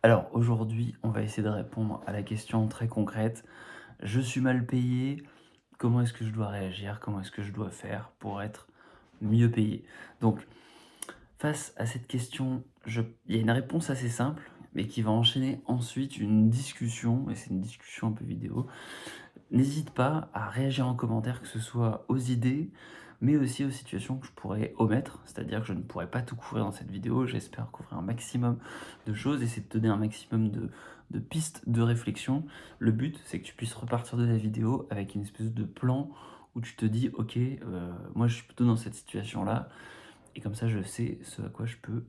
Alors aujourd'hui, on va essayer de répondre à la question très concrète. Je suis mal payé, comment est-ce que je dois réagir? Comment est-ce que je dois faire pour être mieux payé? Donc face à cette question, il y a une réponse assez simple, mais qui va enchaîner ensuite une discussion, et c'est une discussion un peu vidéo. N'hésite pas à réagir en commentaire, que ce soit aux idées, mais aussi aux situations que je pourrais omettre. C'est-à-dire que je ne pourrais pas tout couvrir dans cette vidéo. J'espère couvrir un maximum de choses et c'est de te donner un maximum de pistes de réflexion. Le but, c'est que tu puisses repartir de la vidéo avec une espèce de plan où tu te dis, ok, moi je suis plutôt dans cette situation-là, et comme ça je sais ce à quoi je peux,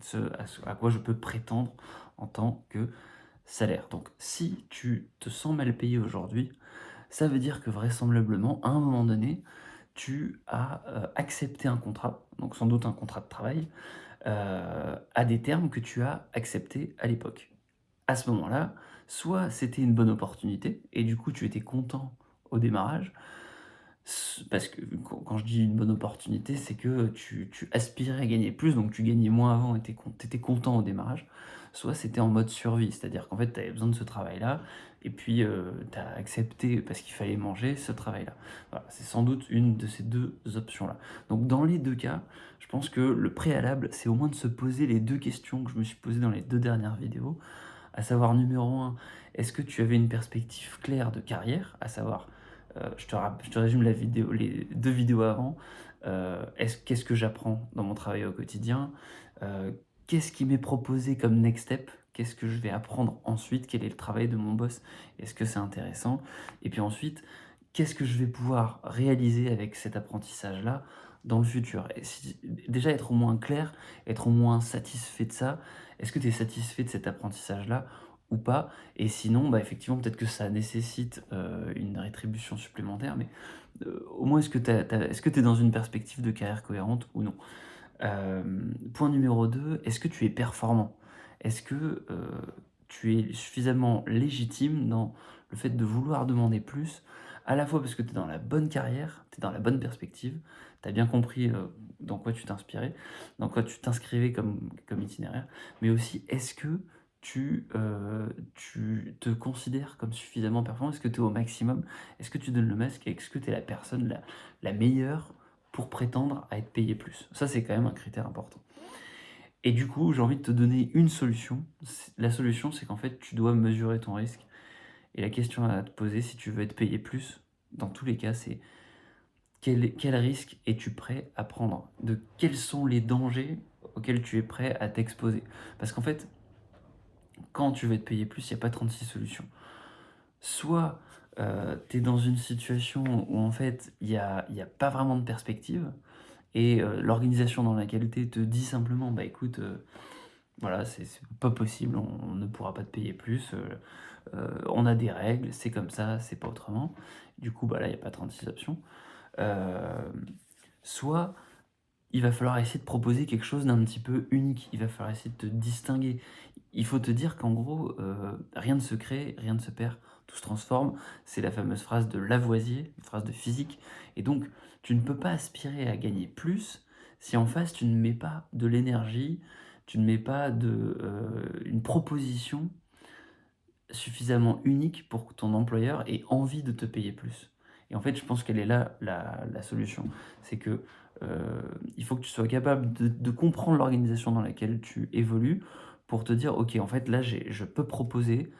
ce à quoi je peux prétendre en tant que salaire. Donc si tu te sens mal payé aujourd'hui, ça veut dire que vraisemblablement, à un moment donné, tu as, accepté un contrat, donc sans doute un contrat de travail, à des termes que tu as acceptés à l'époque. À ce moment-là, soit c'était une bonne opportunité et du coup tu étais content au démarrage, parce que quand je dis une bonne opportunité, c'est que tu aspirais à gagner plus, donc tu gagnais moins avant et tu étais content au démarrage. Soit c'était en mode survie, c'est-à-dire qu'en fait, tu avais besoin de ce travail-là et puis, tu as accepté parce qu'il fallait manger ce travail-là. Voilà, c'est sans doute une de ces 2 options-là. Donc dans les 2 cas, je pense que le préalable, c'est au moins de se poser les 2 questions que je me suis posées dans les 2 dernières vidéos, à savoir numéro un, est-ce que tu avais une perspective claire de carrière? À savoir, je te résume la vidéo, les 2 vidéos avant. Qu'est-ce que j'apprends dans mon travail au quotidien? Qu'est-ce qui m'est proposé comme next step? Qu'est-ce que je vais apprendre ensuite? Quel est le travail de mon boss? Est-ce que c'est intéressant? Et puis ensuite, qu'est-ce que je vais pouvoir réaliser avec cet apprentissage-là dans le futur? Et si déjà être au moins clair, être au moins satisfait de ça. Est-ce que tu es satisfait de cet apprentissage-là ou pas? Et sinon, bah, effectivement, peut-être que ça nécessite, une rétribution supplémentaire, mais, au moins est-ce que tu es dans une perspective de carrière cohérente ou non? Point numéro 2, est-ce que tu es performant? Est-ce que, tu es suffisamment légitime dans le fait de vouloir demander plus? À la fois parce que tu es dans la bonne carrière, tu es dans la bonne perspective, tu as bien compris, dans quoi tu t'inspirais, dans quoi tu t'inscrivais comme itinéraire, mais aussi est-ce que tu te considères comme suffisamment performant? Est-ce que tu es au maximum? Est-ce que tu donnes le masque? Est-ce que tu es la personne la meilleure pour prétendre à être payé plus? Ça, c'est quand même un critère important. Et du coup, j'ai envie de te donner une solution. La solution, c'est qu'en fait, tu dois mesurer ton risque. Et la question à te poser, si tu veux être payé plus, dans tous les cas, c'est quel risque es-tu prêt à prendre? Quels sont les dangers auxquels tu es prêt à t'exposer? Parce qu'en fait, quand tu veux être payé plus, il n'y a pas 36 solutions. Soit tu es dans une situation où en fait, il y a pas vraiment de perspective, et l'organisation dans laquelle tu es te dit simplement: «Bah écoute, voilà, c'est pas possible, on ne pourra pas te payer plus, on a des règles, c'est comme ça, c'est pas autrement». Du coup, bah là, il y a pas 36 options. Hem, Soit il va falloir essayer de proposer quelque chose d'un petit peu unique, il va falloir essayer de te distinguer. Il faut te dire qu'en gros, rien ne se crée, rien ne se perd, tout se transforme. C'est la fameuse phrase de Lavoisier, une phrase de physique, et donc tu ne peux pas aspirer à gagner plus si en face tu ne mets pas de l'énergie, tu ne mets pas une proposition suffisamment unique pour que ton employeur ait envie de te payer plus. Et en fait, je pense qu'elle est là la solution. C'est que, il faut que tu sois capable de comprendre l'organisation dans laquelle tu évolues pour te dire: «OK, en fait, là, je peux proposer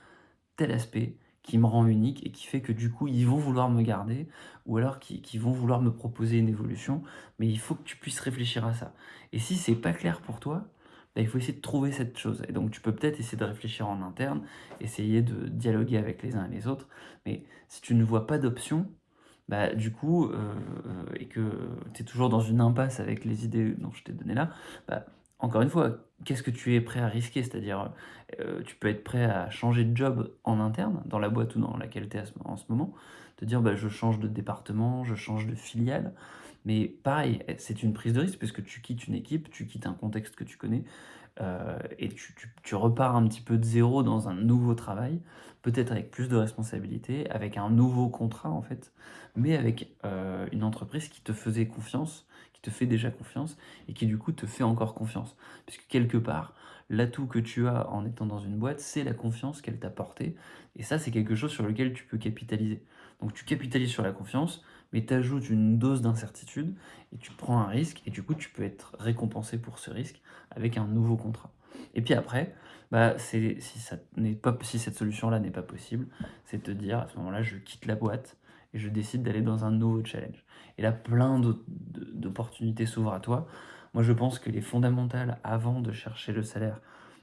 tel aspect qui me rend unique et qui fait que, du coup, ils vont vouloir me garder, ou alors qui vont vouloir me proposer une évolution». Mais il faut que tu puisses réfléchir à ça. Et si c'est pas clair pour toi, bah, il faut essayer de trouver cette chose. Et donc tu peux peut-être essayer de réfléchir en interne, essayer de dialoguer avec les uns et les autres. Mais si tu ne vois pas d'option, bah, du coup, et que tu es toujours dans une impasse avec les idées dont je t'ai donné là, bah, encore une fois, qu'est-ce que tu es prêt à risquer? C'est-à-dire, tu peux être prêt à changer de job en interne, dans la boîte ou dans laquelle tu es en ce moment, te dire: «Bah, je change de département, je change de filiale». Mais pareil, c'est une prise de risque puisque tu quittes une équipe, tu quittes un contexte que tu connais, et tu repars un petit peu de zéro dans un nouveau travail, peut-être avec plus de responsabilités, avec un nouveau contrat en fait, mais avec, une entreprise qui te faisait confiance, qui te fait déjà confiance et qui du coup te fait encore confiance. Puisque quelque part, l'atout que tu as en étant dans une boîte, c'est la confiance qu'elle t'a portée et ça, c'est quelque chose sur lequel tu peux capitaliser. Donc tu capitalises sur la confiance, mais tu ajoutes une dose d'incertitude et tu prends un risque et du coup, tu peux être récompensé pour ce risque avec un nouveau contrat. Et puis après, bah, si cette solution-là n'est pas possible, c'est te dire à ce moment-là, je quitte la boîte et je décide d'aller dans un nouveau challenge. Et là, plein d'opportunités s'ouvrent à toi. Moi, je pense que les fondamentales, avant de chercher le salaire,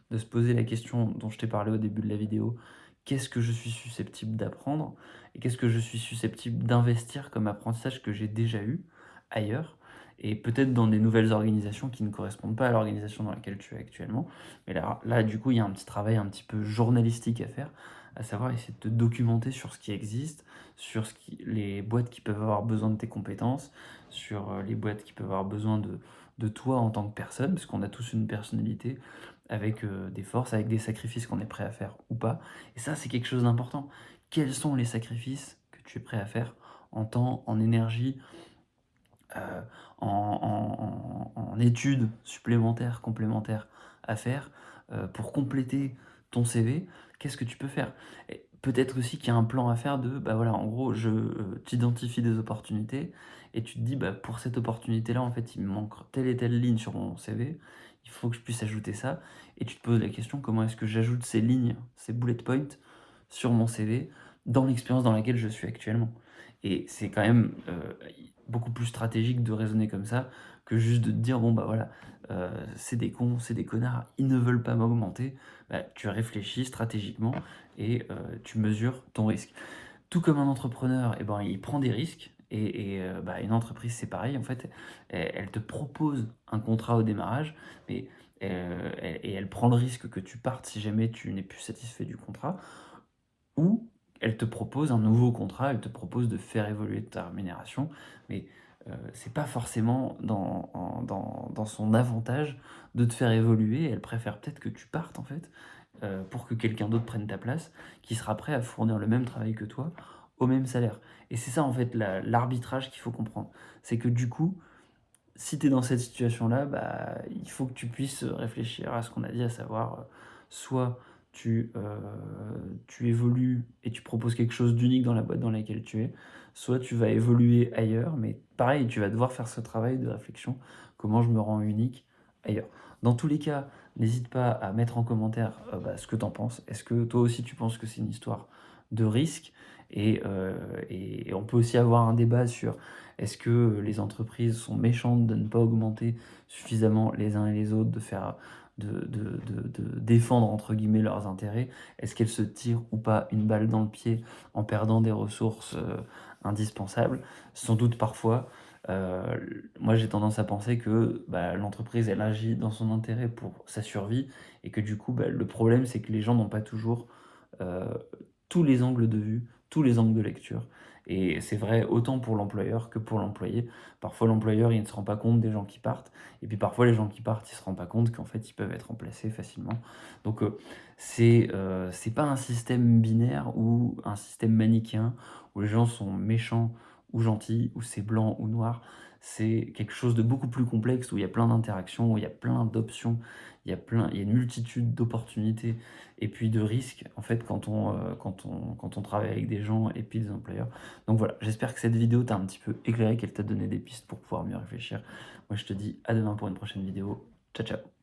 de se poser la question dont je t'ai parlé au début de la vidéo, qu'est-ce que je suis susceptible d'apprendre et qu'est-ce que je suis susceptible d'investir comme apprentissage que j'ai déjà eu ailleurs et peut-être dans des nouvelles organisations qui ne correspondent pas à l'organisation dans laquelle tu es actuellement. Mais là, du coup, il y a un petit travail un petit peu journalistique à faire, à savoir essayer de te documenter sur ce qui existe, sur les boîtes qui peuvent avoir besoin de tes compétences, sur les boîtes qui peuvent avoir besoin de toi en tant que personne, parce qu'on a tous une personnalité avec des forces, avec des sacrifices qu'on est prêt à faire ou pas. Et ça, c'est quelque chose d'important. Quels sont les sacrifices que tu es prêt à faire en temps, en énergie, euh, en études supplémentaires, complémentaires à faire pour compléter ton CV? Qu'est-ce que tu peux faire? Et peut-être aussi qu'il y a un plan à faire de, bah voilà, en gros, t'identifie des opportunités et tu te dis, bah, pour cette opportunité-là, en fait, il me manque telle et telle ligne sur mon CV, il faut que je puisse ajouter ça. Et tu te poses la question, comment est-ce que j'ajoute ces lignes, ces bullet points sur mon CV dans l'expérience dans laquelle je suis actuellement? Et c'est quand même beaucoup plus stratégique de raisonner comme ça que juste de te dire, bon bah voilà, c'est des cons, c'est des connards, ils ne veulent pas m'augmenter. Bah, tu réfléchis stratégiquement et tu mesures ton risque. Tout comme un entrepreneur, eh ben, il prend des risques bah, une entreprise, c'est pareil. En fait, elle te propose un contrat au démarrage, mais elle prend le risque que tu partes si jamais tu n'es plus satisfait du contrat, ou elle te propose un nouveau contrat, elle te propose de faire évoluer ta rémunération, mais c'est pas forcément dans son avantage de te faire évoluer. Elle préfère peut-être que tu partes en fait, pour que quelqu'un d'autre prenne ta place, qui sera prêt à fournir le même travail que toi, au même salaire. Et c'est ça en fait l'arbitrage qu'il faut comprendre. C'est que du coup, si tu es dans cette situation-là, bah, il faut que tu puisses réfléchir à ce qu'on a dit, à savoir, soit tu évolues et tu proposes quelque chose d'unique dans la boîte dans laquelle tu es, soit tu vas évoluer ailleurs, mais pareil, tu vas devoir faire ce travail de réflexion, comment je me rends unique ailleurs. Dans tous les cas, n'hésite pas à mettre en commentaire bah, ce que tu en penses. Est-ce que toi aussi tu penses que c'est une histoire de risque et on peut aussi avoir un débat sur est-ce que les entreprises sont méchantes de ne pas augmenter suffisamment les uns et les autres, de défendre entre guillemets leurs intérêts? Est-ce qu'elles se tirent ou pas une balle dans le pied en perdant des ressources indispensables? Sans doute parfois. Euh, Moi j'ai tendance à penser que bah, l'entreprise elle agit dans son intérêt pour sa survie et que du coup bah, le problème c'est que les gens n'ont pas toujours euh, tous les angles de vue, tous les angles de lecture. Et c'est vrai autant pour l'employeur que pour l'employé. Parfois, l'employeur, il ne se rend pas compte des gens qui partent. Et puis parfois, les gens qui partent, ils ne se rendent pas compte qu'en fait, ils peuvent être remplacés facilement. Donc, c'est pas un système binaire ou un système manichéen où les gens sont méchants ou gentils, ou c'est blanc ou noir. C'est quelque chose de beaucoup plus complexe où il y a plein d'interactions, où il y a plein d'options, il y a une multitude d'opportunités et puis de risques en fait quand on travaille avec des gens et puis des employeurs. Donc voilà, j'espère que cette vidéo t'a un petit peu éclairé, qu'elle t'a donné des pistes pour pouvoir mieux réfléchir. Moi je te dis à demain pour une prochaine vidéo. Ciao ciao.